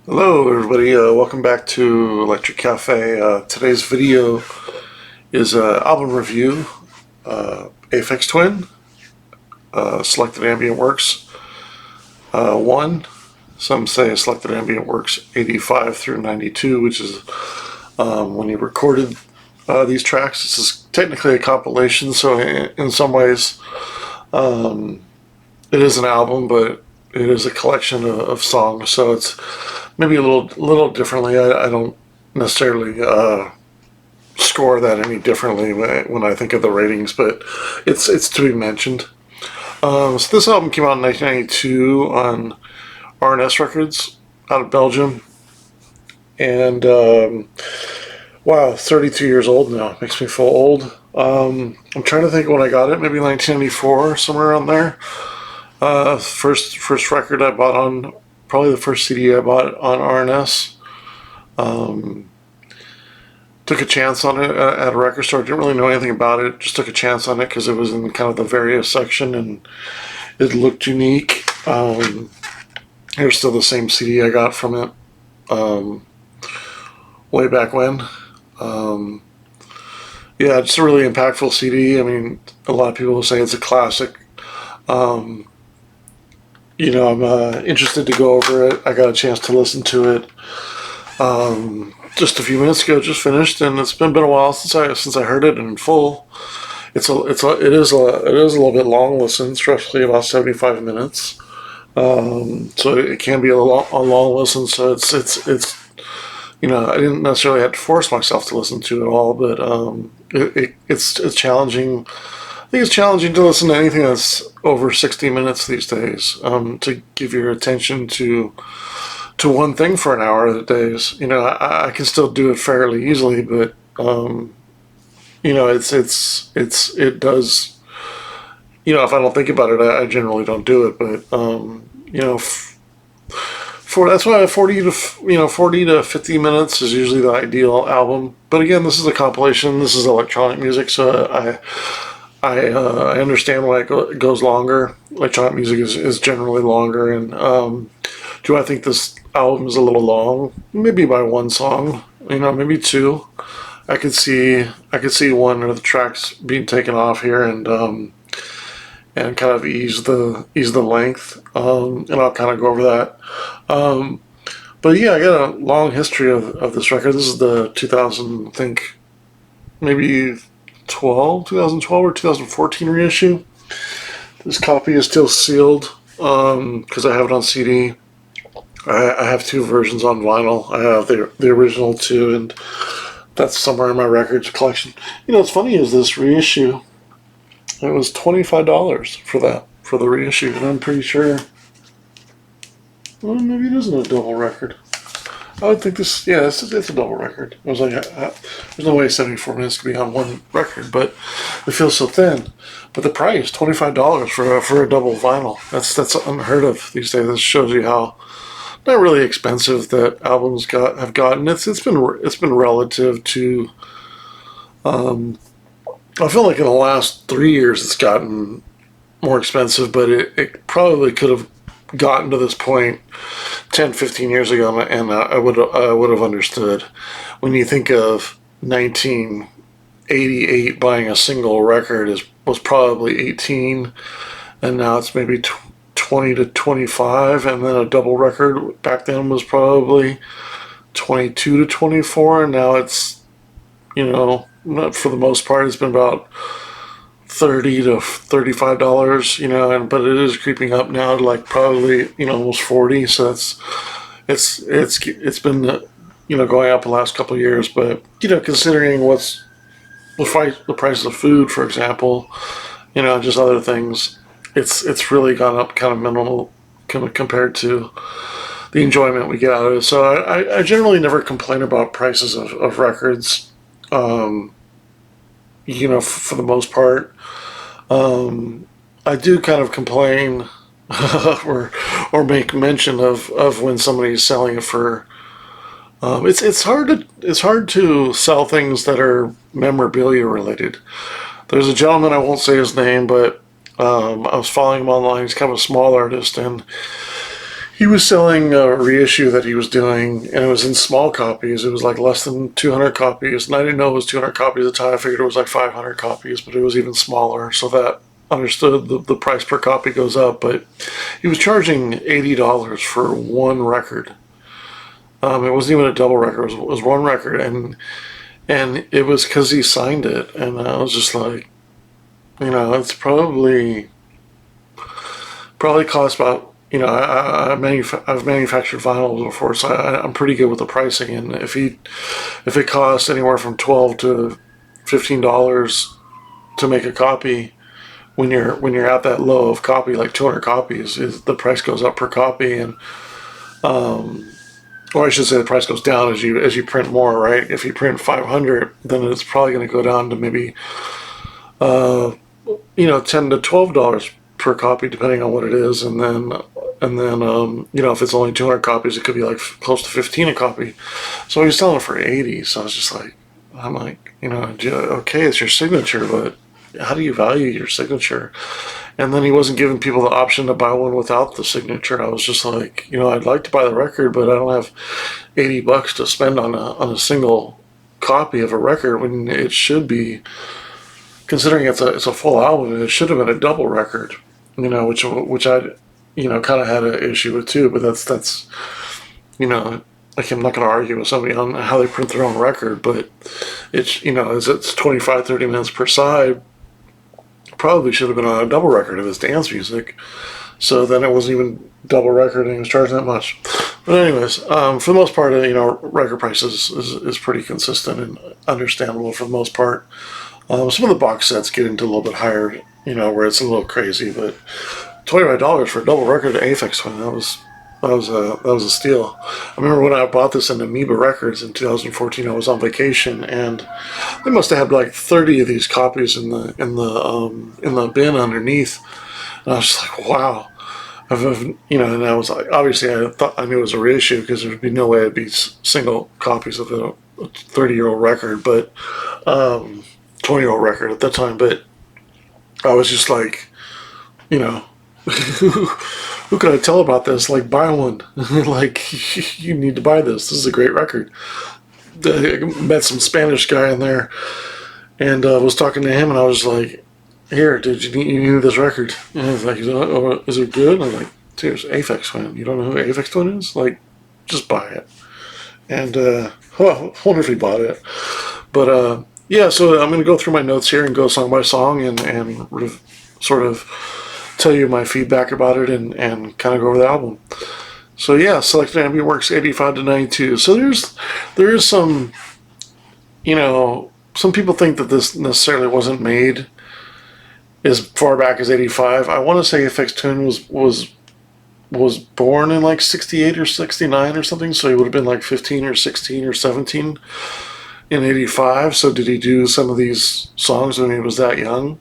Hello everybody, welcome back to Electric Cafe. Today's video is an album review, Aphex Twin, Selected Ambient Works 1. Some say Selected Ambient Works 85 through 92, which is when he recorded these tracks. This is technically a compilation, so in some ways it is an album, but it is a collection of songs, so it's maybe a little differently. I don't necessarily score that any differently when I think of the ratings, but it's to be mentioned. So this album came out in 1992 on R&S Records out of Belgium, and wow, 32 years old now. Makes me feel old. I'm trying to think when I got it, maybe 1994, somewhere around there. First record I bought on, probably the first CD I bought on R&S. Took a chance on it at a record store. Didn't really know anything about it. Just took a chance on it because it was in kind of the various section and it looked unique. Here's still the same CD I got from it way back when. Yeah, just a really impactful CD. I mean, a lot of people say it's a classic. I'm interested to go over it. I got a chance to listen to it just a few minutes ago. Just finished, and it's been a while since I heard it in full. It is a little bit long listen. It's roughly about 75 minutes. So it can be a long listen. So it's I didn't necessarily have to force myself to listen to it all, but it's challenging. I think it's challenging to listen to anything that's over 60 minutes these days, to give your attention to one thing for an hour of the days. I can still do it fairly easily, but it does. If I don't think about it, I generally don't do it. But that's why 40 to 50 minutes is usually the ideal album. But again, this is a compilation. This is electronic music, so I understand why it goes longer. Electronic music is generally longer, and do I think this album is a little long? Maybe by one song, maybe two. I could see one of the tracks being taken off here and kind of ease the length, and I'll kind of go over that. But yeah, I got a long history of this record. This is the 2000, I think, maybe 2012 or 2014 reissue. This copy is still sealed because I have it on CD. I have two versions on vinyl. I have the original too, and that's somewhere in my records collection. What's funny is this reissue. It was $25 for the reissue, and I'm pretty sure. Well, maybe it isn't a double record. I would think this, yeah, it's a double record. I was like, there's no way 74 minutes could be on one record, but it feels so thin. But the price, $25 for a double vinyl, that's unheard of these days. This shows you how not really expensive that albums have gotten. It's been relative to. I feel like in the last 3 years it's gotten more expensive, but it probably could have gotten to this point 10, 15 years ago, and I would have understood. When you think of 1988, buying a single record was probably 18, and now it's maybe 20 to 25, and then a double record back then was probably 22 to 24, and now it's, for the most part, it's been about $30 to $35, but it is creeping up now to like probably almost 40. So it's been going up the last couple of years. But considering what's the price of food, for example, just other things, it's really gone up kind of minimal compared to the enjoyment we get out of it. So I generally never complain about prices of records. For the most part, I do kind of complain or make mention of when somebody's selling it for. It's hard to sell things that are memorabilia related. There's a gentleman, I won't say his name, but I was following him online. He's kind of a small artist, and he was selling a reissue that he was doing, and it was in small copies. It was like less than 200 copies, and I didn't know it was 200 copies at the time. I figured it was like 500 copies, but it was even smaller, so that understood the price per copy goes up. But he was charging $80 for one record. It wasn't even a double record. It was one record, and it was because he signed it, and I was just like, it's probably cost about. I've manufactured vinyl before, so I'm pretty good with the pricing. And if it costs anywhere from $12 to $15 to make a copy, when you're at that low of copy, like 200 copies, the price goes up per copy, and or I should say the price goes down as you print more, right? If you print 500, then it's probably going to go down to maybe $10 to $12 per copy, depending on what it is, and then if it's only 200 copies, it could be like close to 15 a copy. So he was selling it for 80. So I was just like, okay, it's your signature, but how do you value your signature? And then he wasn't giving people the option to buy one without the signature. I was just like, I'd like to buy the record, but I don't have $80 to spend on a single copy of a record when it should be, considering it's a full album, it should have been a double record, which I kind of had an issue with too. But that's like, I'm not going to argue with somebody on how they print their own record, but it's 25, 30 minutes per side. Probably should have been on a double record if it's dance music. So then it wasn't even double record, and he was charging that much. But anyways, for the most part, record prices is pretty consistent and understandable for the most part. Some of the box sets get into a little bit higher, where it's a little crazy. But $25 for a double record of Aphex Twin, that was a steal. I remember when I bought this in Amoeba Records in 2014. I was on vacation, and they must have had like 30 of these copies in the bin underneath. And I was just like, wow. And I was like, obviously I knew it was a reissue because there'd be no way it'd be single copies of a 30-year-old record, but 20-year-old record at that time. But I was just like, who could I tell about this? Like, buy one. Like, you need to buy this. This is a great record. I met some Spanish guy in there, and was talking to him, and I was like, here, dude, you need this record. And he was like, oh, is it good? I'm like, dude, it's Aphex Twin. You don't know who Aphex Twin is? Like, just buy it. And, I wonder if he bought it. But, yeah, so I'm going to go through my notes here and go song by song and sort of tell you my feedback about it and kind of go over the album. So yeah, selected ambient works 85 to 92. So there is some, some people think that this necessarily wasn't made as far back as 85. I want to say Aphex Twin was born in like 68 or 69 or something, so he would have been like 15 or 16 or 17 in 85. So did he do some of these songs when he was that young?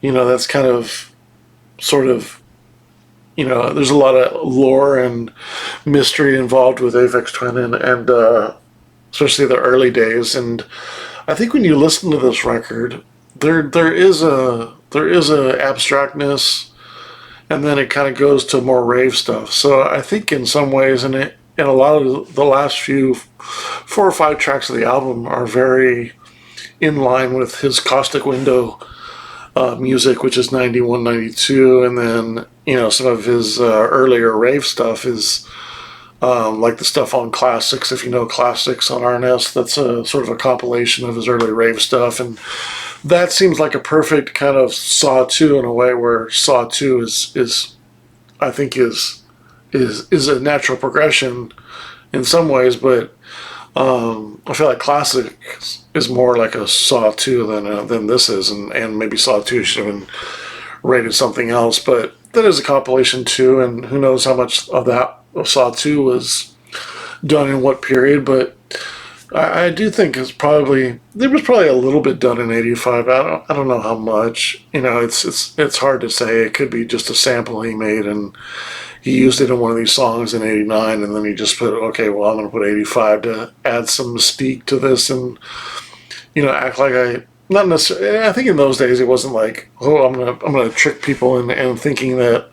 That's kind of sort of, there's a lot of lore and mystery involved with Aphex Twin and especially the early days. And I think when you listen to this record, there is a abstractness, and then it kind of goes to more rave stuff. So I think in some ways, and a lot of the last 4 or 5 tracks of the album are very in line with his Caustic Window music, which is 91, 92, and then some of his earlier rave stuff is like the stuff on Classics. If you know Classics on RNS, that's a sort of a compilation of his early rave stuff, and that seems like a perfect kind of Saw 2 in a way, where Saw 2 is I think is a natural progression in some ways, but I feel like Classics is more like a Saw 2 than this is, and maybe Saw 2 should have been rated something else, but that is a compilation too, and who knows how much of that of Saw 2 was done in what period, but I do think there was probably a little bit done in 85. I don't know how much. It's hard to say. It could be just a sample he made, and he used it in one of these songs in 89, and then he just put, okay, well, I'm going to put 85 to add some mystique to this, and act like not necessarily. I think in those days it wasn't like, oh, I'm gonna trick people and thinking that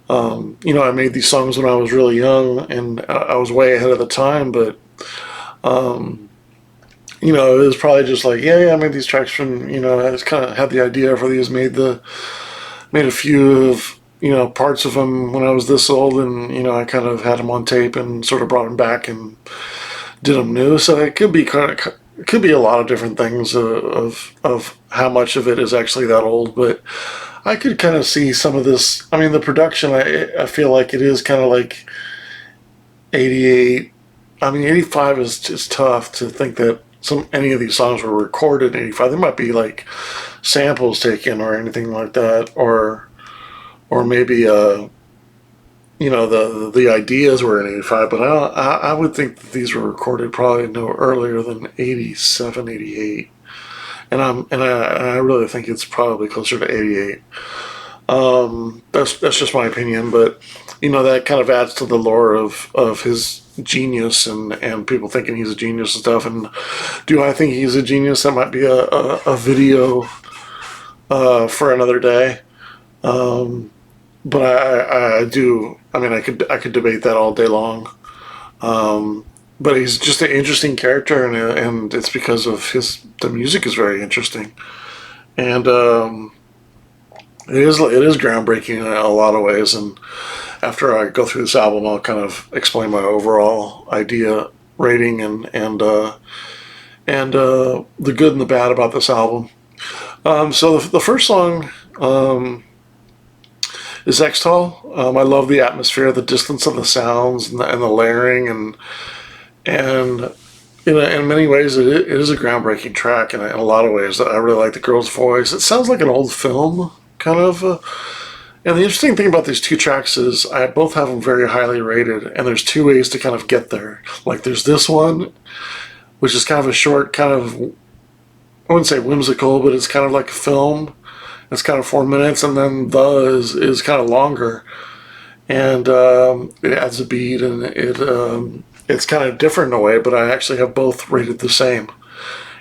You know, I made these songs when I was really young, and I was way ahead of the time. But you know, it was probably just like, yeah, I made these tracks from, you know, I just kind of had the idea for these, made a few of, you know, parts of them when I was this old, and you know, I kind of had them on tape and sort of brought them back and did them new. So it could be it could be a lot of different things of how much of it is actually that old, but I could kind of see some of this. I mean, the production, I feel like it is kind of like 88. I mean, 85 is tough to think that any of these songs were recorded in 85. There might be like samples taken or anything like that, or maybe you know, the ideas were in 85, but I would think that these were recorded probably no earlier than 87, 88. And I really think it's probably closer to 88. That's just my opinion, but you know, that kind of adds to the lore of his genius, and people thinking he's a genius and stuff. And do I think he's a genius? That might be a video for another day. But I do. I mean, I could debate that all day long. But he's just an interesting character, and it's because of the music is very interesting, and it is groundbreaking in a lot of ways. And after I go through this album, I'll kind of explain my overall idea, rating, and the good and the bad about this album. So the first song is Extol. I love the atmosphere, the distance of the sounds, and the layering, and in many ways it is a groundbreaking track. And in a lot of ways, I really like the girl's voice. It sounds like an old film, kind of. And the interesting thing about these two tracks is I both have them very highly rated, and there's two ways to kind of get there. Like there's this one, which is kind of a short, kind of, I wouldn't say whimsical, but it's kind of like a film. It's kind of 4 minutes, and then is kind of longer, and it adds a beat, and it's kind of different in a way. But I actually have both rated the same,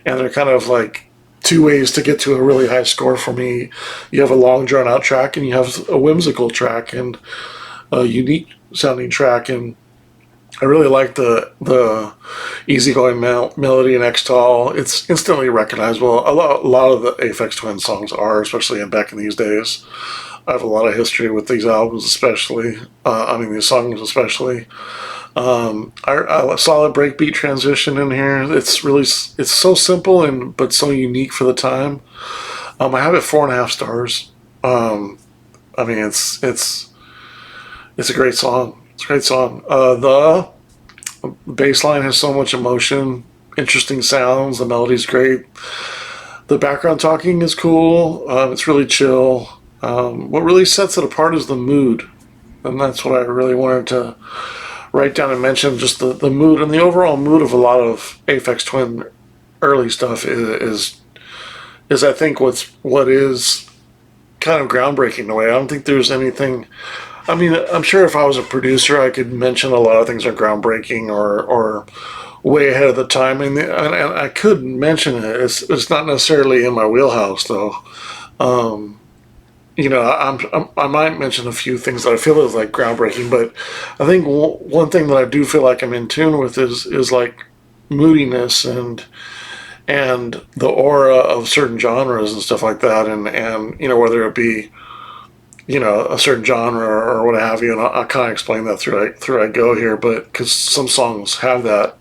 and they're kind of like two ways to get to a really high score for me. You have a long drawn out track, and you have a whimsical track, and a unique sounding track, and I really like the easygoing melody in Extol. It's instantly recognizable. A lot of the Aphex Twin songs are, especially back in these days. I have a lot of history with these albums, especially. These songs, especially. A solid breakbeat transition in here. It's so simple but so unique for the time. I have it 4.5 stars. It's a great song. It's a great song. The bass line has so much emotion, interesting sounds. The melody's great. The background talking is cool. It's really chill. What really sets it apart is the mood, and that's what I really wanted to write down and mention. Just the mood and the overall mood of a lot of Aphex Twin early stuff is I think what is kind of groundbreaking in a way. I don't think there's anything. I mean, I'm sure if I was a producer, I could mention a lot of things are groundbreaking or way ahead of the time, and I could mention it. It's not necessarily in my wheelhouse, though. You know, I might mention a few things that I feel is like groundbreaking, but I think one thing that I do feel like I'm in tune with is like moodiness and the aura of certain genres and stuff like that, and you know, whether it be, you know, a certain genre or what have you, and I'll kind of explain that through I go here, but because some songs have that,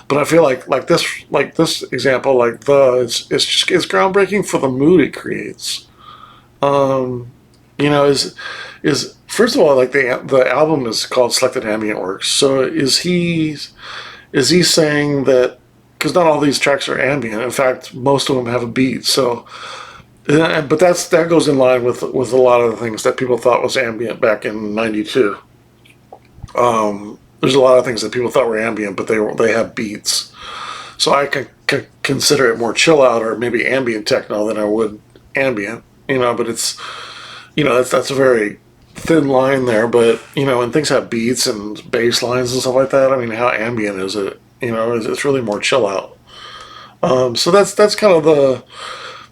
but I feel like this example, like it's groundbreaking for the mood it creates. You know, is first of all, like the album is called Selected Ambient Works, so is he saying that, because not all these tracks are ambient, in fact most of them have a beat, so. But that goes in line with a lot of the things that people thought was ambient back in '92. There's a lot of things that people thought were ambient, but they have beats. So I can consider it more chill out or maybe ambient techno than I would ambient. You know, but it's, you know, that's a very thin line there. But you know, when things have beats and bass lines and stuff like that, I mean, how ambient is it? You know, it's really more chill out. So that's kind of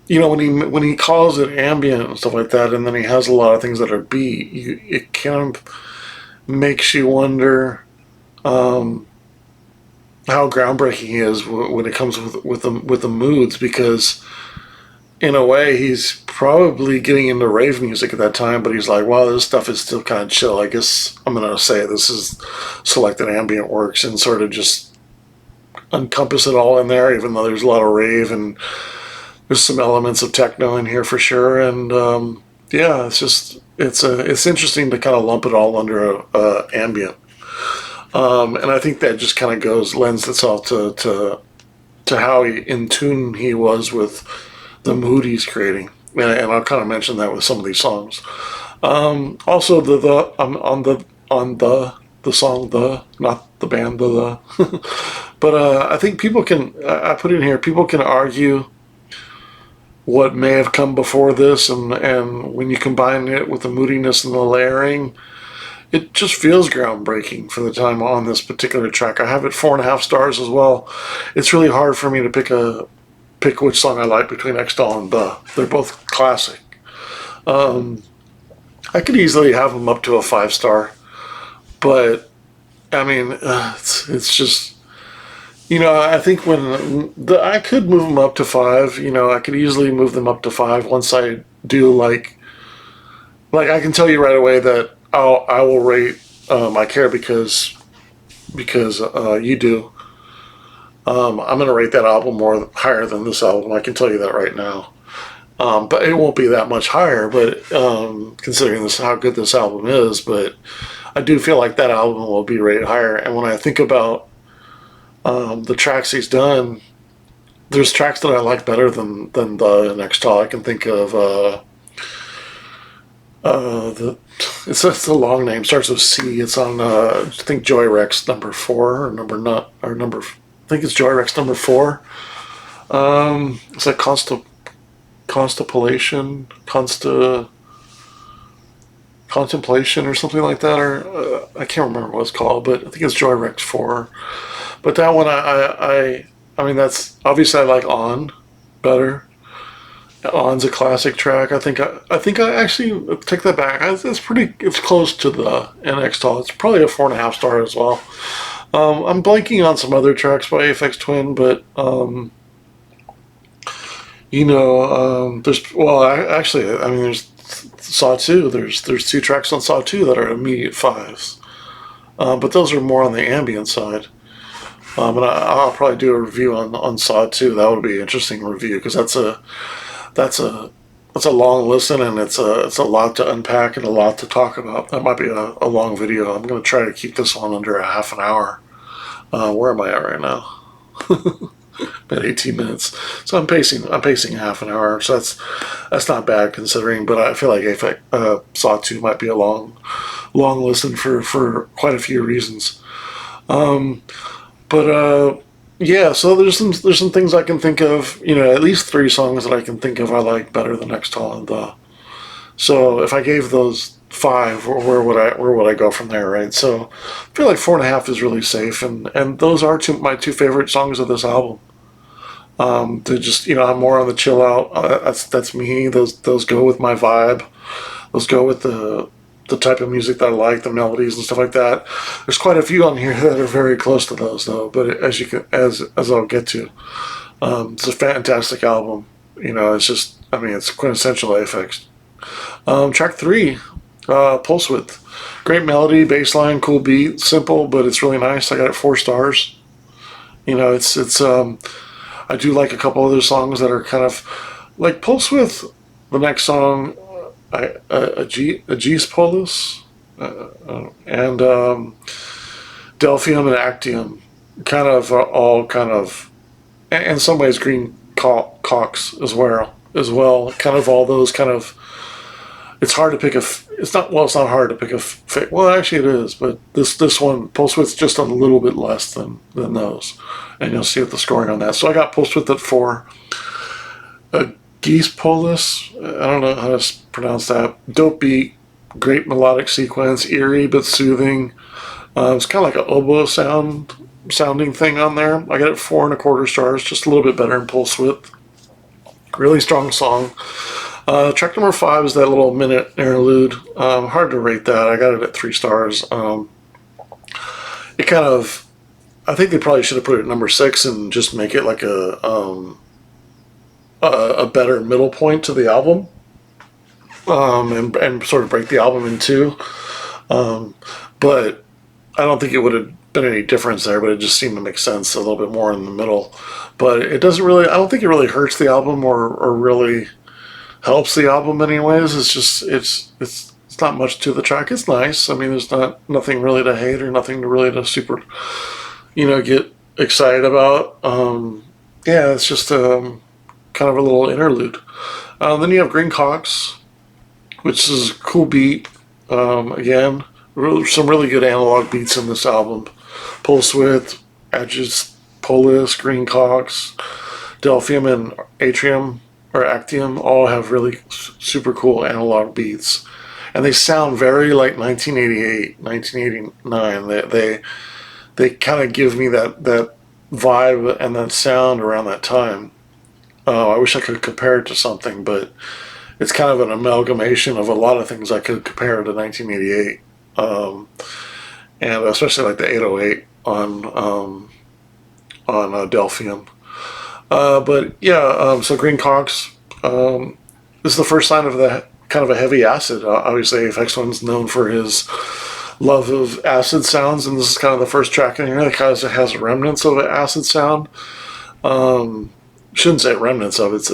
when he calls it ambient and stuff like that, and then he has a lot of things that are beat, it kind of makes you wonder how groundbreaking he is when it comes with the moods, because in a way he's probably getting into rave music at that time, but he's like, wow, this stuff is still kind of chill. I guess I'm gonna say this is selected ambient works and sort of just encompass it all in there, even though there's a lot of rave and there's some elements of techno in here for sure. And yeah, it's interesting to kind of lump it all under ambient. And I think that just kind of lends itself to how in tune he was with the mood he's creating, and I'll kind of mention that with some of these songs. Also, on the song not the band but I think I put in here, people can argue what may have come before this, and when you combine it with the moodiness and the layering, it just feels groundbreaking for the time on this particular track. I have it 4.5 stars as well. It's really hard for me to pick which song I like between X-Doll and The. They're both classic. I could easily have them up to a 5-star, but I mean, it's just, I think I could move them up to 5. I could easily move them up to 5 once I do like I can tell you right away that I will rate I Care because you do. I'm going to rate that album higher than this album. I can tell you that right now. But it won't be that much higher, but considering how good this album is. But I do feel like that album will be rated higher. And when I think about the tracks he's done, there's tracks that I like better than the next Tall. I can think of it's a long name, starts with C. It's on I think Joy Rex number 4 or number not or number. I think it's Joy Rex number 4. It's like Contemplation or something like that, or I can't remember what it's called, but I think it's Joy Rex 4. But that one, I mean, that's obviously I like On better. On's a classic track. I think I actually take that back. It's close to the NX Tall. It's probably a 4.5 star as well. I'm blanking on some other tracks by Aphex Twin, but there's Saw 2. There's 2 tracks on Saw 2 that are immediate 5s, but those are more on the ambient side. And I'll probably do a review on Saw 2. That would be an interesting review, because that's a long listen, and it's a lot to unpack and a lot to talk about. That might be a long video. I'm going to try to keep this one under a half an hour. Where am I at right now? About 18 minutes. So I'm pacing half an hour. So that's not bad considering. But I feel like Saw 2 might be a long listen for quite a few reasons. Yeah, so there's some things I can think of. At least 3 songs that I can think of I like better than Next Tall and The. So if I gave those 5, where would I go from there, right? So I feel like 4.5 is really safe, and those are my 2 favorite songs of this album. They're just, I'm more on the chill out. That's me. Those go with my vibe. Those go with the type of music that I like, the melodies and stuff like that. There's quite a few on here that are very close to those, though. But as I'll get to, it's a fantastic album. It's just, it's quintessential Aphex. Track 3, Pulse Width. Great melody, bass line, cool beat, simple, but it's really nice. I got it 4 stars. It's I do like a couple other songs that are kind of like Pulse Width. The next song, Aegis Polus, and Delphium and Actium, kind of all kind of, in some ways, Green Cox as well. Kind of all those kind of. It's hard to pick it's not hard to pick well, actually it is, but this one, Pulse Width's just a little bit less than those, and you'll see the scoring on that. So I got Pulse Width at 4. Geese Polus, I don't know how to pronounce that. Dope beat, great melodic sequence, eerie but soothing. It's kind of like an oboe sounding thing on there. I got it 4.25 stars, just a little bit better in Pulse Width. Really strong song. Track number 5 is that little minute interlude. Hard to rate that. I got it at 3 stars. It kind of, I think they probably should have put it at number 6 and just make it like a better middle point to the album, and sort of break the album in two. But I don't think it would have been any difference there, but it just seemed to make sense a little bit more in the middle. But it doesn't really, I don't think it really hurts the album or really helps the album anyways. It's just, it's not much to the track. It's nice. I mean, there's nothing really to hate or nothing to really to super, get excited about. Yeah, it's just kind of a little interlude. Then you have Green Cox, which is a cool beat. Again, some really good analog beats in this album. Pulse Width, Aegis, Polis, Green Cox, Delphium, and Atrium or Actium all have really super cool analog beats. And they sound very like 1988, 1989. They kind of give me that vibe and that sound around that time. I wish I could compare it to something, but it's kind of an amalgamation of a lot of things I could compare to 1988, and especially like the 808 on Delphium. But yeah, so Green Cox. This is the first sign of the kind of a heavy acid. Obviously, Aphex Twin's known for his love of acid sounds, and this is kind of the first track in here that kind of has remnants of an acid sound. Shouldn't say remnants of it.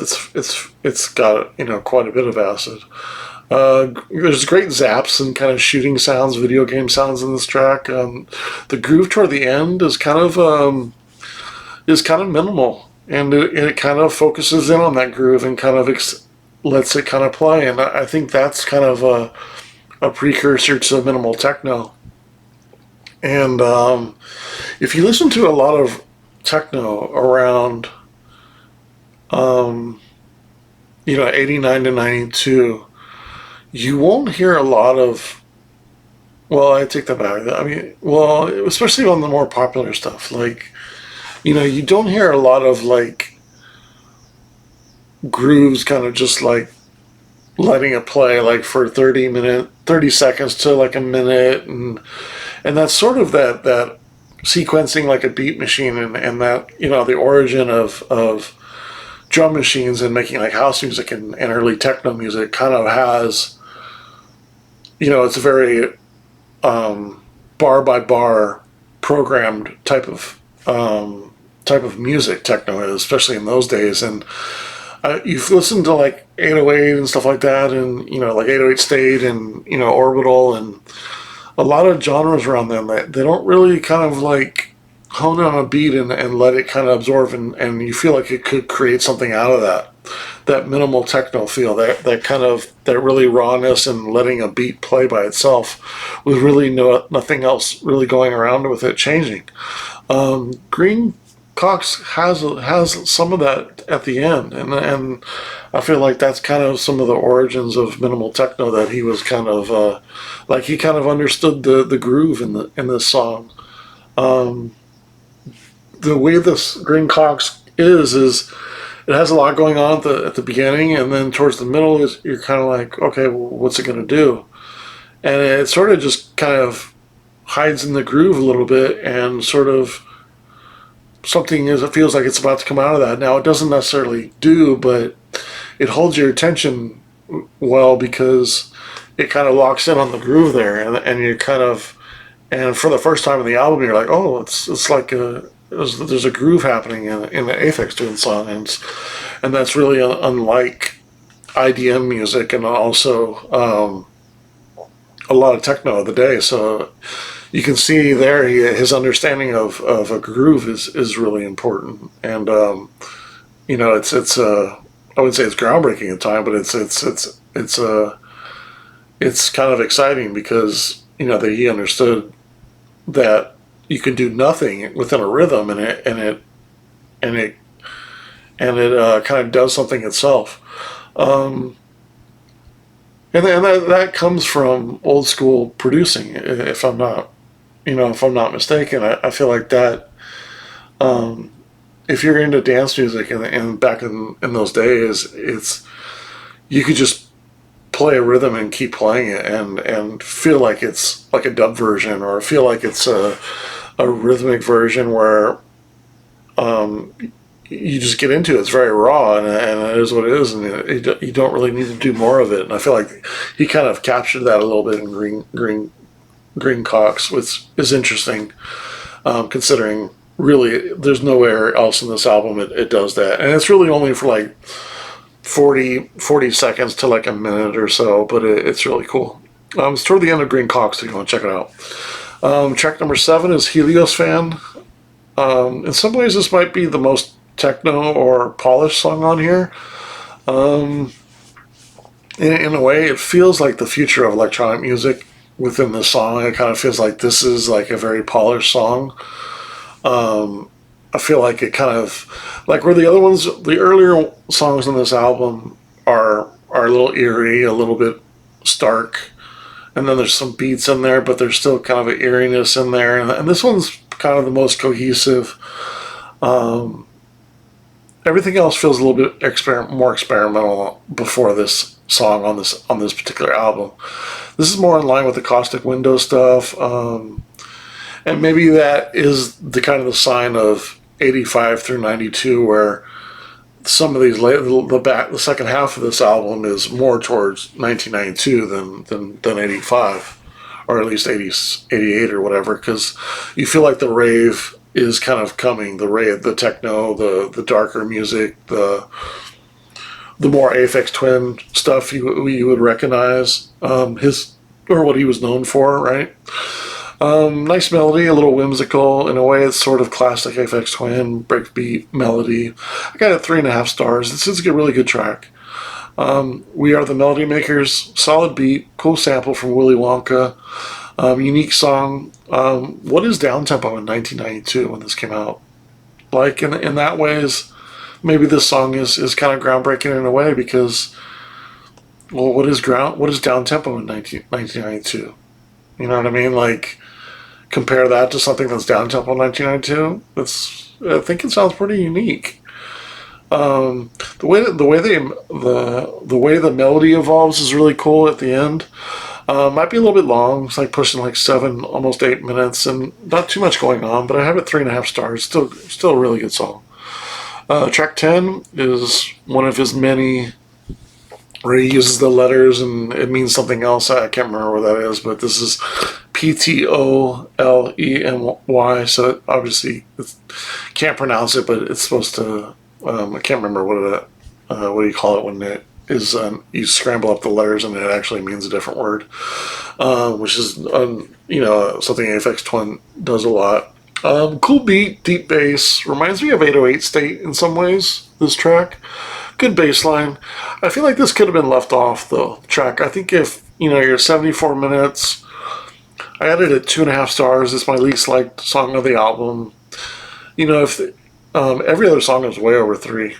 It's got quite a bit of acid. There's great zaps and kind of shooting sounds, video game sounds in this track. The groove toward the end is kind of minimal, and it kind of focuses in on that groove and kind of lets it kind of play. And I think that's kind of a precursor to minimal techno. And if you listen to a lot of techno around 89 to 92, you won't hear a lot of, well, I take that back. I mean, well, especially on the more popular stuff, like, you don't hear a lot of like grooves kind of just like letting it play like for 30 seconds to like a minute, and that's sort of that sequencing like a beat machine, and that the origin of drum machines and making like house music and early techno music kind of has, it's a very bar by bar programmed type of music techno is, especially in those days. And you've listened to like 808 and stuff like that, and like 808 State and Orbital and a lot of genres around them that they don't really kind of like hone in on a beat and let it kind of absorb, and you feel like it could create something out of that minimal techno feel, that really rawness and letting a beat play by itself with really nothing else really going around with it changing. Green Cox has some of that at the end, and I feel like that's kind of some of the origins of minimal techno, that he was kind of like he kind of understood the groove in this song. The way this Green Cox is it has a lot going on at the beginning, and then towards the middle you're kind of like, okay, well, what's it going to do? And it sort of just kind of hides in the groove a little bit, and sort of it feels like it's about to come out of that. Now it doesn't necessarily do, but it holds your attention well because it kind of locks in on the groove there, and you kind of, and for the first time in the album you're like, oh, it's like there's a groove happening in the Aphex Twin song, and that's really unlike IDM music, and also a lot of techno of the day. So you can see there his understanding of a groove is really important, and it's I wouldn't say it's groundbreaking at the time, but it's kind of exciting because that he understood that you can do nothing within a rhythm, and it kind of does something itself. And that comes from old school producing, if I'm not mistaken. I feel like that if you're into dance music and back in those days, you could just play a rhythm and keep playing it and feel like it's like a dub version, or feel like it's a rhythmic version where um, you just get into it. It's very raw, and it is what it is, and you don't really need to do more of it. And I feel like he kind of captured that a little bit in Green Cox, which is interesting, considering really there's nowhere else in this album it does that, and it's really only for like 40 seconds to like a minute or so, but it's really cool. It's toward the end of Green Cox, so you want to check it out. Track number 7 is Helios Fan. In some ways, this might be the most techno or polished song on here. Um, in a way, it feels like the future of electronic music within the song. It kind of feels like this is like a very polished song. I feel like it kind of like where the other ones, the earlier songs on this album are a little eerie, a little bit stark, and then there's some beats in there, but there's still kind of an eeriness in there. And this one's kind of the most cohesive. Um, Everything else feels a little bit more experimental before this song on this particular album. This is more in line with the Caustic Window stuff, and maybe that is the kind of the sign of 85 through 92, where some of these the second half of this album is more towards 1992 than 85, or at least 88 or whatever, because you feel like the rave is kind of coming. The rave, the techno, the darker music, the more Aphex Twin stuff you would recognize, his, or what he was known for, right? Nice melody, a little whimsical. In a way, it's sort of classic Aphex Twin, breakbeat melody. I got it 3.5 stars. This is a really good track. We Are the Melody Makers, solid beat, cool sample from Willy Wonka, unique song. What is downtempo in 1992 when this came out? Like in that ways, maybe this song is kind of groundbreaking in a way, because, well, what is downtempo in 1992? You know what I mean? Like, compare that to something that's downtempo in 1992. I think it sounds pretty unique. The way the melody evolves is really cool at the end. Might be a little bit long. It's like pushing like 7, almost 8 minutes, and not too much going on. But I have it 3.5 stars. Still a really good song. Track 10 is one of his many where he uses the letters and it means something else. I can't remember what that is, but this is Ptolemy. So obviously can't pronounce it, but it's supposed to. I can't remember what do you call it when it is you scramble up the letters and it actually means a different word, which is something Aphex Twin does a lot. Cool beat, deep bass, reminds me of 808 State in some ways. This track, good bass line. I feel like this could have been left off though. Track. I think if you're 74 minutes, I added it 2.5 stars. It's my least liked song of the album. If every other song is way over 3.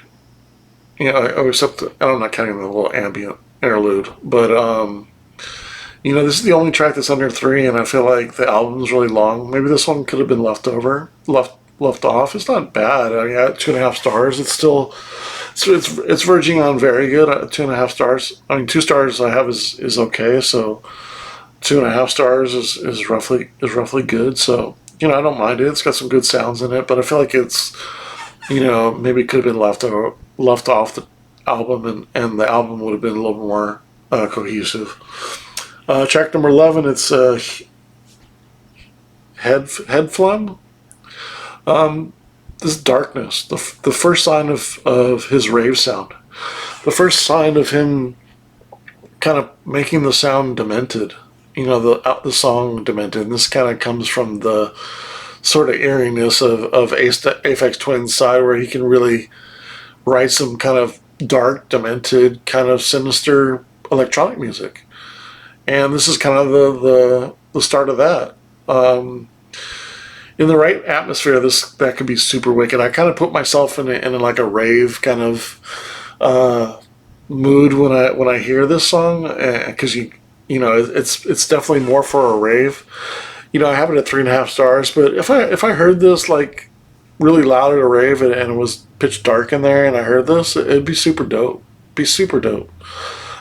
Except I'm not counting the little ambient interlude, but this is the only track that's under 3, and I feel like the album's really long. Maybe this one could have been left off. It's not bad. I got 2.5 stars. It's still, it's verging on very good. 2.5 stars. I mean, 2 stars I have is okay. So 2.5 stars is roughly good. So I don't mind it. It's got some good sounds in it, but I feel like it's maybe it could have been left off the album, and the album would have been a little more cohesive. Track number 11, it's Head Phlegm. This is Darkness, the first sign of his rave sound, the first sign of him kind of making the sound demented. The song Demented. And this kind of comes from the sort of eeriness of Aphex Twin's side, where he can really write some kind of dark, demented, kind of sinister electronic music. And this is kind of the start of that. In the right atmosphere, that could be super wicked. I kind of put myself in like a rave kind of mood when I hear this song, because it's definitely more for a rave. I have it at 3.5 stars, but if I heard this like really loud at a rave and it was pitch dark in there and I heard this, it'd be super dope. Be super dope.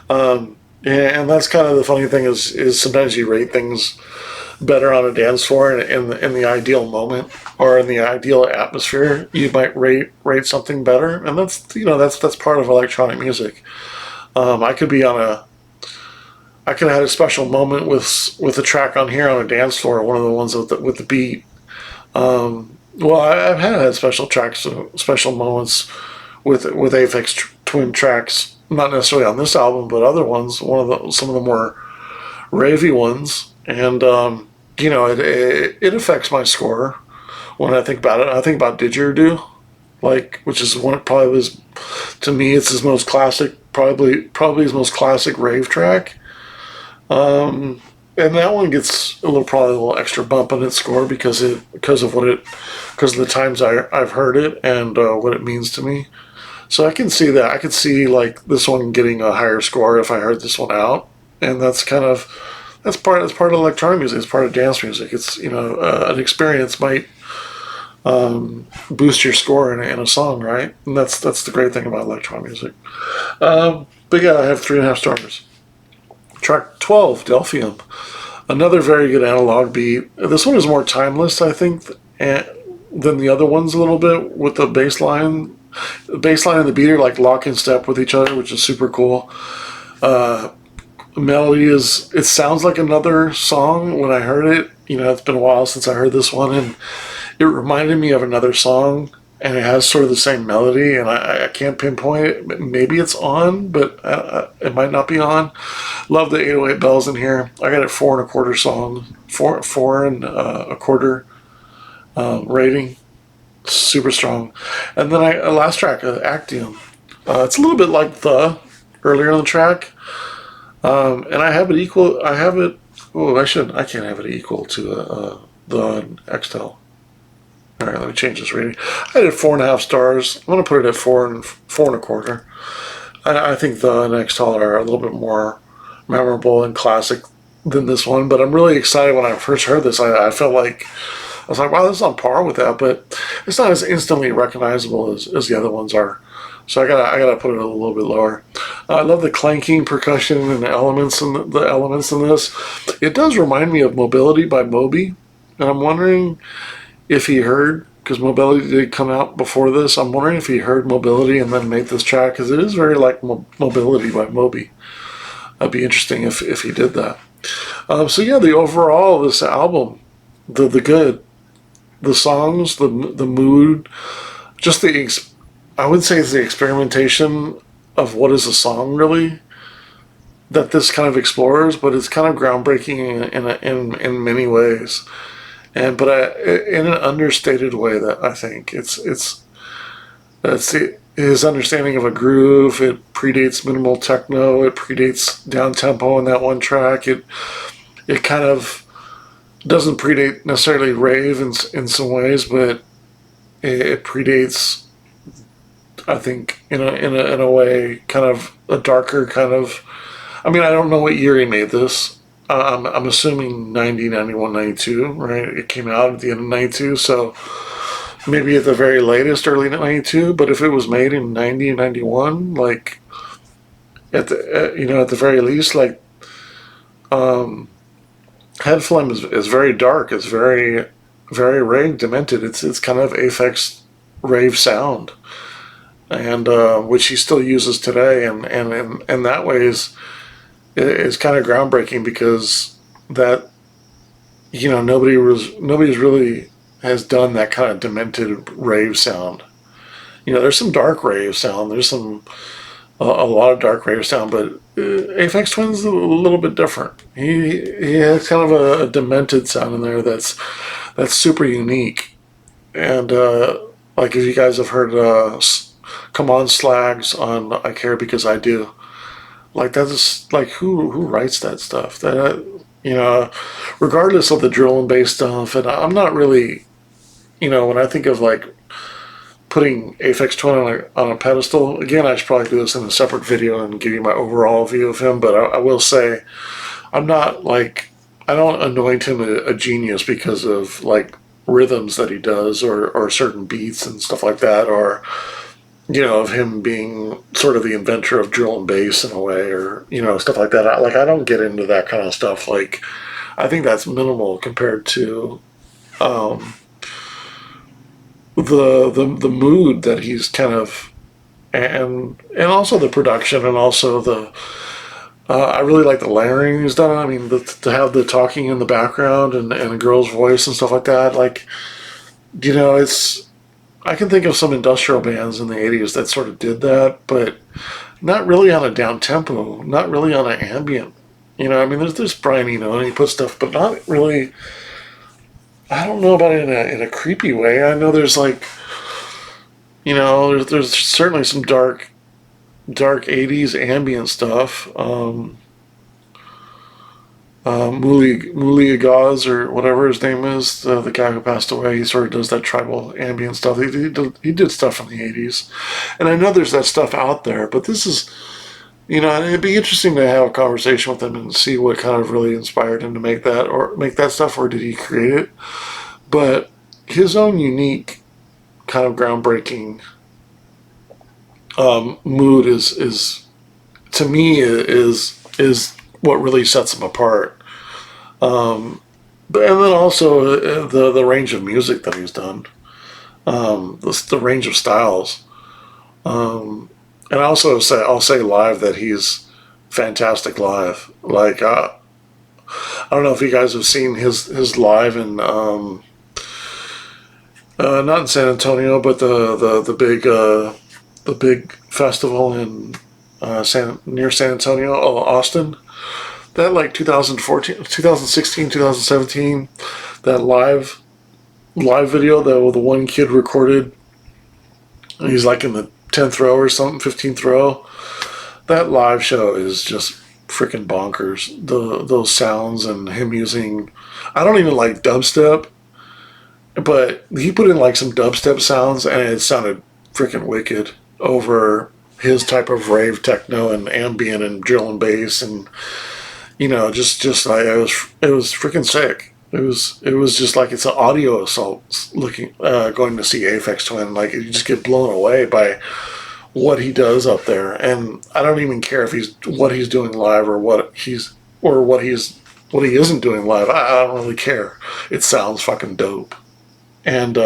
Yeah, and that's kind of the funny thing is sometimes you rate things better on a dance floor in the ideal moment or in the ideal atmosphere. You might rate something better, and that's part of electronic music. I could be on a I could have had a special moment with a track on here on a dance floor, one of the ones with the beat. Well, I've had special tracks, special moments with Aphex Twin tracks, not necessarily on this album, but other ones. Some of the more ravey ones, and it affects my score when I think about it. I think about Didgeridoo, which is one probably was to me it's his most classic, probably his most classic rave track. And that one gets probably a little extra bump in its score because of the times I've heard it and what it means to me. So I can see that. I could see like this one getting a higher score if I heard this one out, and that's part of electronic music. It's part of dance music. It's an experience might boost your score in a song, right? And that's the great thing about electronic music. But yeah, I have 3.5 stars. Track 12, Delphium. Another very good analog beat. This one is more timeless, I think, than the other ones a little bit, with the bass line. The bass line and the beat are like lock in step with each other, which is super cool. Melody it sounds like another song when I heard it. It's been a while since I heard this one, and it reminded me of another song, and it has sort of the same melody, and I can't pinpoint it. Maybe it's on, but it might not be on. Love the 808 bells in here. I got it 4.25 song, 4.25 rating. Super strong. And then last track, Actium. It's a little bit like the earlier on the track, and I have it equal. I have it. Oh, I can't have it equal to the Xtel. All right, let me change this rating. I did 4.5 stars. I'm gonna put it at 4.25. I think the Nextel are a little bit more memorable and classic than this one, but I'm really excited when I first heard this. I felt like I was like, wow, this is on par with that, but it's not as instantly recognizable as the other ones are. So I gotta put it a little bit lower. I love the clanking percussion and the elements in this. It does remind me of Mobility by Moby, and I'm wondering if he heard, because Mobility did come out before this. I'm wondering if he heard Mobility and then made this track, because it is very like Mobility by Moby. That'd be interesting if he did that. So yeah, the overall this album, the songs, the mood, just I would say it's the experimentation of what is a song really that this kind of explores, but it's kind of groundbreaking in many ways, but in an understated way that I think it's his understanding of a groove. It predates minimal techno. It predates down tempo in that one track. It kind of doesn't predate necessarily rave in some ways, but it predates, I think, in a way, kind of a darker kind of. I mean, I don't know what year he made this. I'm assuming 90, 91, 92, right? It came out at the end of 92, so maybe at the very latest, early 92. But if it was made in 90, 91, like at the very least, like Head Flame is very dark. It's very, very rave demented. It's kind of Aphex rave sound, and which he still uses today, and that way is kind of groundbreaking, because that nobody's really has done that kind of demented rave sound. There's some dark rave sound. There's a lot of dark rave sound, but Aphex Twin's a little bit different. He has kind of a demented sound in there that's super unique. And like if you guys have heard Come On Slags on I Care Because I Do, like that's like who writes that stuff? That regardless of the drill and bass stuff, and I'm not really, when I think of like putting Aphex Twin on a pedestal, again, I should probably do this in a separate video and give you my overall view of him, but I will say I don't anoint him a genius because of like rhythms that he does, or certain beats and stuff like that, or of him being sort of the inventor of drill and bass in a way, or stuff like that. I don't get into that kind of stuff. Like, I think that's minimal compared to the mood that he's kind of, and also the production, and also the I really like the layering he's done. I mean, to have the talking in the background, and a girl's voice and stuff like that. Like, it's, I can think of some industrial bands in the 80s that sort of did that, but not really on a down tempo, not really on an ambient. I mean, there's Brian Eno, and he puts stuff, but not really. I don't know about it in a creepy way. I know there's like, there's certainly some dark 80s ambient stuff. Muli Agaz, or whatever his name is, the guy who passed away, he sort of does that tribal ambient stuff. He did stuff from the 80s. And I know there's that stuff out there, but this is, it'd be interesting to have a conversation with him and see what kind of really inspired him to make that stuff, or did he create it? But his own unique kind of groundbreaking mood is to me is what really sets him apart. But and then also the range of music that he's done, the range of styles, and I'll say live that he's fantastic live. Like, I don't know if you guys have seen his live in not in San Antonio, but the big festival in near San Antonio, Austin. That, like, 2014, 2016, 2017, that live video that the one kid recorded. He's like in the 10th row or something, 15th row. That live show is just freaking bonkers. Those sounds, and him using, I don't even like dubstep, but he put in like some dubstep sounds, and it sounded freaking wicked over his type of rave techno and ambient and drill and bass, and just like, it was freaking sick. It was just like it's an audio assault going to see Aphex Twin. Like, you just get blown away by what he does up there, and I don't even care if what he's doing live, or what he isn't doing live. I don't really care. It sounds fucking dope, and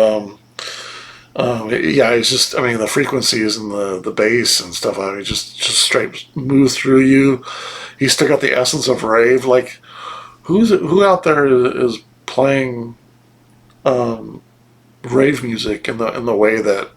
yeah, it's just, I mean, the frequencies and the bass and stuff. I mean, just straight move through you. He's still got the essence of rave. Like, who out there is playing rave music in the way that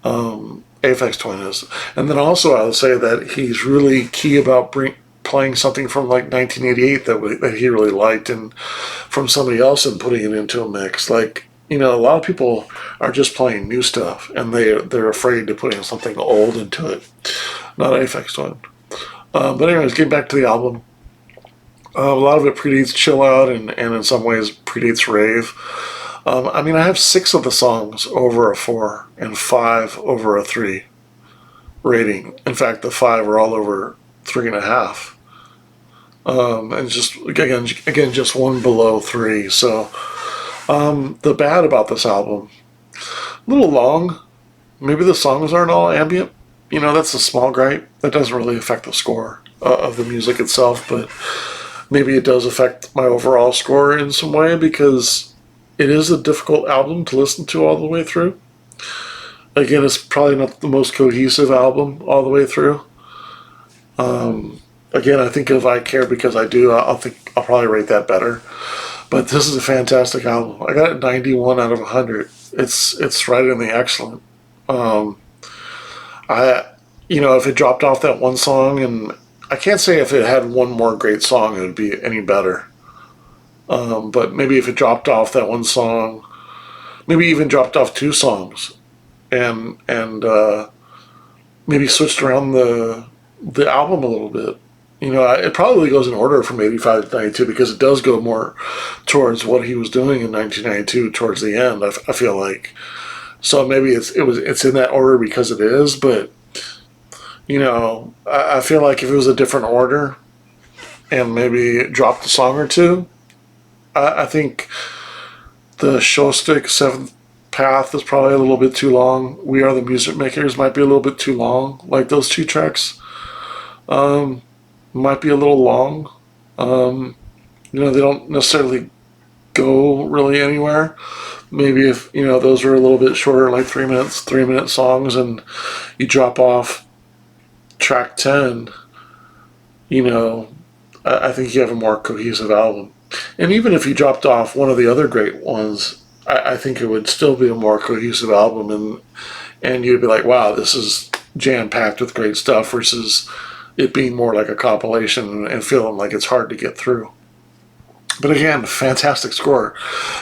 Aphex Twin is? And then also, I would say that he's really key about playing something from like 1988 that he really liked, and from somebody else, and putting it into a mix. Like, a lot of people are just playing new stuff, and they're afraid to put in something old into it. Not Aphex Twin. But anyways, getting back to the album. A lot of it predates Chill Out, and in some ways predates rave. I mean, I have 6 of the songs over a 4 and 5 over a 3 rating. In fact, the 5 are all over 3.5. And just again, just one below 3. So, the bad about this album, a little long. Maybe the songs aren't all ambient. That's a small gripe. That doesn't really affect the score of the music itself, but maybe it does affect my overall score in some way, because it is a difficult album to listen to all the way through. Again, it's probably not the most cohesive album all the way through. Again, I think if I care because I do, I'll probably rate that better. But this is a fantastic album. I got it 91 out of 100. It's right in the excellent. If it dropped off that one song, and I can't say if it had one more great song, it would be any better. But maybe if it dropped off that one song, maybe even dropped off 2 songs, and maybe switched around the album a little bit. It probably goes in order from 85 to 92, because it does go more towards what he was doing in 1992 towards the end, I feel like. So maybe it's in that order because it is, but I feel like if it was a different order and maybe dropped a song or 2, I think The Showstick Seventh Path is probably a little bit too long. We Are the Music Makers might be a little bit too long. Like those two tracks might be a little long. They don't necessarily go really anywhere. Maybe if those are a little bit shorter, like 3 minutes, 3 minute songs, and you drop off track 10, I think you have a more cohesive album. And even if you dropped off one of the other great ones, I think it would still be a more cohesive album, and you'd be like, wow, this is jam packed with great stuff, versus it being more like a compilation and feeling like it's hard to get through. But again, fantastic score,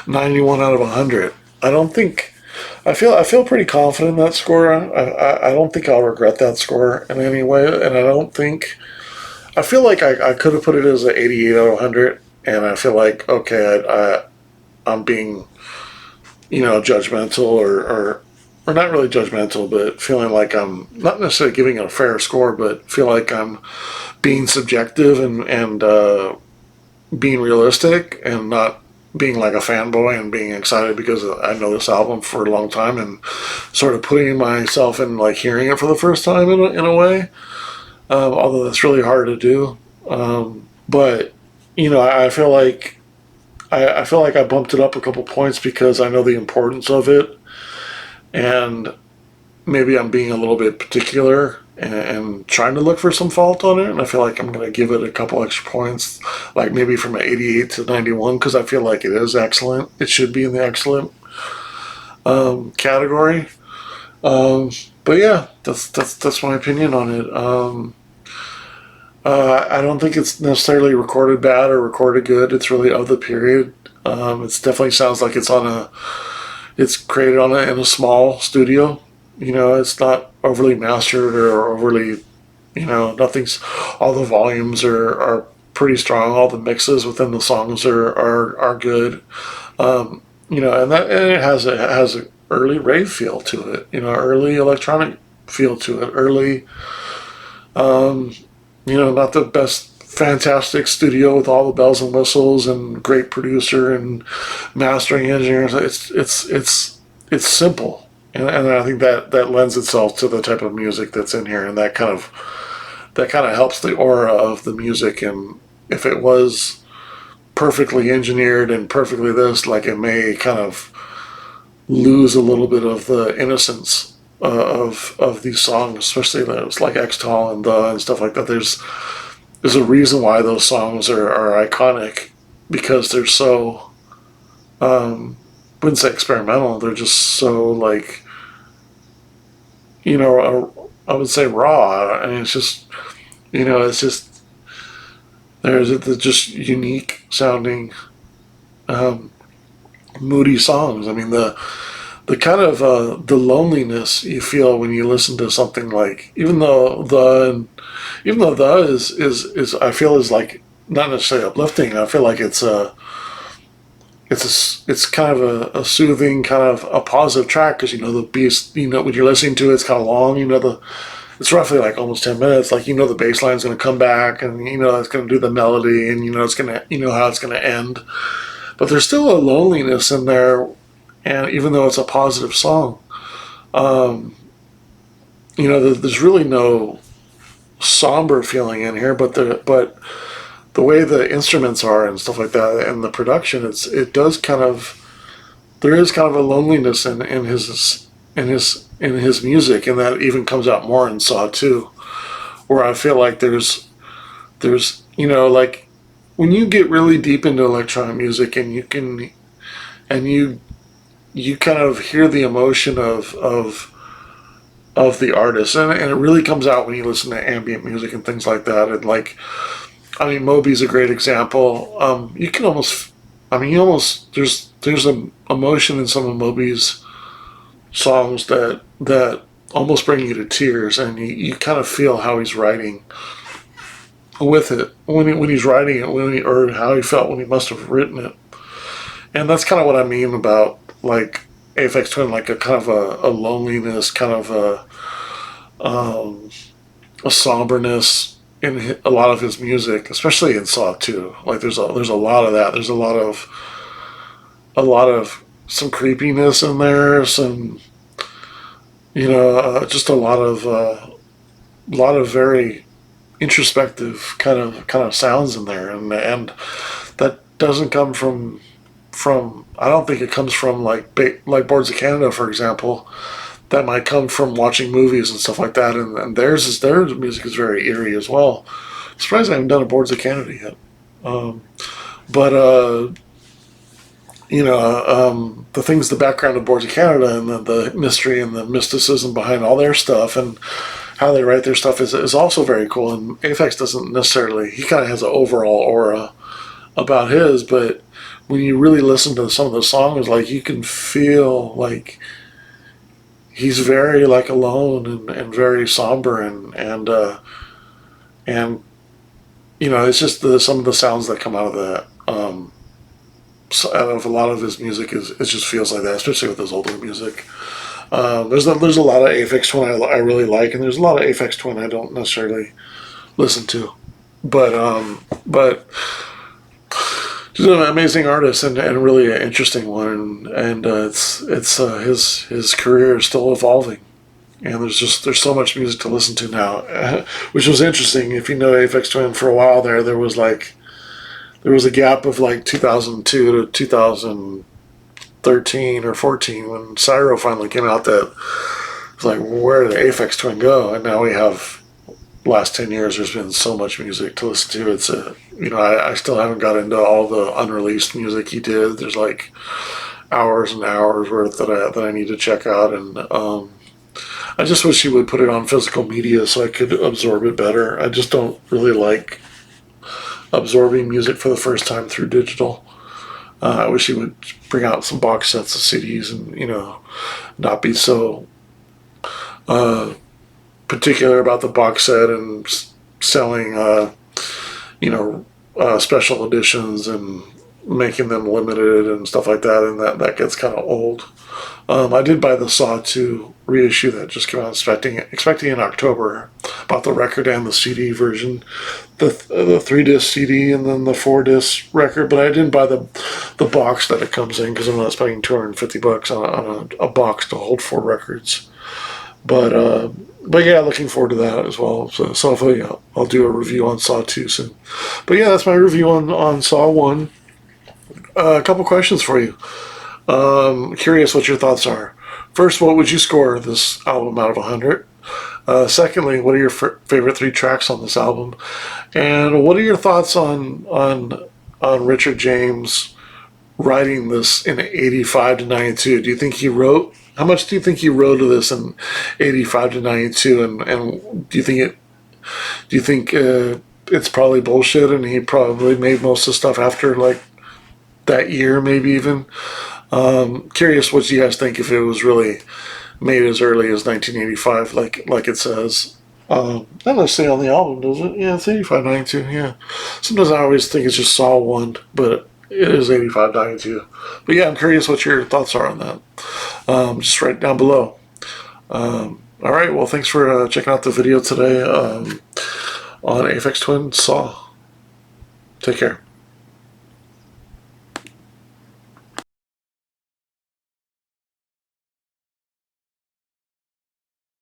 91 out of 100. I feel pretty confident in that score. I don't think I'll regret that score in any way, and I feel like I could have put it as an 88 out of 100, and I feel like, okay, I'm being, judgmental or not really judgmental, but feeling like I'm not necessarily giving it a fair score, but feel like I'm being subjective and being realistic and not being like a fanboy and being excited because I know this album for a long time and sort of putting myself in like hearing it for the first time in a way. Although that's really hard to do. But I feel like I bumped it up a couple points because I know the importance of it, and maybe I'm being a little bit particular and trying to look for some fault on it, and I feel like I'm going to give it a couple extra points, like maybe from an 88 to 91, because I feel like it is excellent. It should be in the excellent category. But yeah, that's my opinion on it. I don't think it's necessarily recorded bad or recorded good. It's really of the period. It definitely sounds like it's created in a small studio. It's not overly mastered or overly, nothing's. All the volumes are pretty strong. All the mixes within the songs are good. And it has a early rave feel to it. Early electronic feel to it. Early, not the best fantastic studio with all the bells and whistles and great producer and mastering engineers. It's simple, and I think that lends itself to the type of music that's in here, and that kind of helps the aura of the music. And if it was perfectly engineered and perfectly this, like, it may kind of lose a little bit of the innocence of these songs, especially those like X-Tall and and stuff like that. There's a reason why those songs are iconic, because they're so wouldn't say experimental. They're just so like, I would say raw, and it's just there's just unique sounding moody songs. I mean, the kind of the loneliness you feel when you listen to something like, even though the is I feel is like not necessarily uplifting. I feel like it's kind of a soothing, kind of a positive track, because the beast, when you're listening to it, it's kind of long. It's roughly like almost 10 minutes. Like, the bass line's going to come back, and it's going to do the melody, and it's going to how it's going to end. But there's still a loneliness in there, and even though it's a positive song, there's really no somber feeling in here. But the way the instruments are and stuff like that, and the production, there is kind of a loneliness in his music, and that even comes out more in Saw 2, where I feel like there's like, when you get really deep into electronic music, and you kind of hear the emotion of the artist, and it really comes out when you listen to ambient music and things like that. And like, I mean, Moby's a great example. You can almost, there's an emotion in some of Moby's songs that almost bring you to tears, and you kind of feel how he's writing with it when he's writing it, or how he felt when he must have written it. And that's kind of what I mean about like Aphex Twin, like a kind of a loneliness, kind of a somberness in a lot of his music, especially in Saw 2. Like, there's a lot of that. There's a lot of some creepiness in there, some, just a lot of very introspective kind of sounds in there, and that doesn't come from I don't think it comes from like Boards of Canada, for example. That might come from watching movies and stuff like that, and their music is very eerie as well. I'm surprised I haven't done a Boards of Canada yet. But the things, the background of Boards of Canada, and the mystery and the mysticism behind all their stuff, and how they write their stuff is also very cool. And Aphex doesn't necessarily, he kind of has an overall aura about his, but when you really listen to some of the songs, like, you can feel like he's very, like, alone, and very somber, and it's just some of the sounds that come out of that. So out of a lot of his music, it just feels like that, especially with his older music. There's a lot of Aphex Twin I really like, and there's a lot of Aphex Twin I don't necessarily listen to, but he's an amazing artist, and really an interesting one, and it's his career is still evolving, and there's so much music to listen to now, which was interesting. If you know Aphex Twin, for a while there was a gap of like 2002 to 2013 or 14 when Cyro finally came out. That was like, where did Aphex Twin go? And now we have, last 10 years, there's been so much music to listen to. It's I still haven't got into all the unreleased music he did. There's like hours and hours worth that I need to check out, and I just wish he would put it on physical media so I could absorb it better. I just don't really like absorbing music for the first time through digital. I wish he would bring out some box sets of CDs, and not be so particular about the box set, and selling special editions and making them limited and stuff like that, and that gets kind of old. I did buy the Saw 2 reissue that just came out, expecting in October. Bought the record and the CD version, the 3-disc CD, and then the 4-disc record, but I didn't buy the box that it comes in, because I'm not spending $250 on a box to hold 4 records. But yeah, looking forward to that as well. So hopefully, I'll do a review on Saw 2 soon. But yeah, that's my review on Saw 1. A couple questions for you. Curious what your thoughts are. First, what would you score this album out of 100? Secondly, what are your favorite 3 tracks on this album? And what are your thoughts on Richard James writing this in 85 to 92? Do you think he wrote? How much do you think he wrote of this in 85 to 92? And do you think it's probably bullshit, and he probably made most of the stuff after like that year, maybe even? Curious what you guys think, if it was really made as early as 1985, like it says. Not necessarily on the album, does it? Yeah, it's 85, 92, yeah. Sometimes I always think it's just Saw 1, but it is 85, 92. But yeah, I'm curious what your thoughts are on that. Just write it down below. Alright, well, thanks for checking out the video today on Aphex Twin Saw. Take care.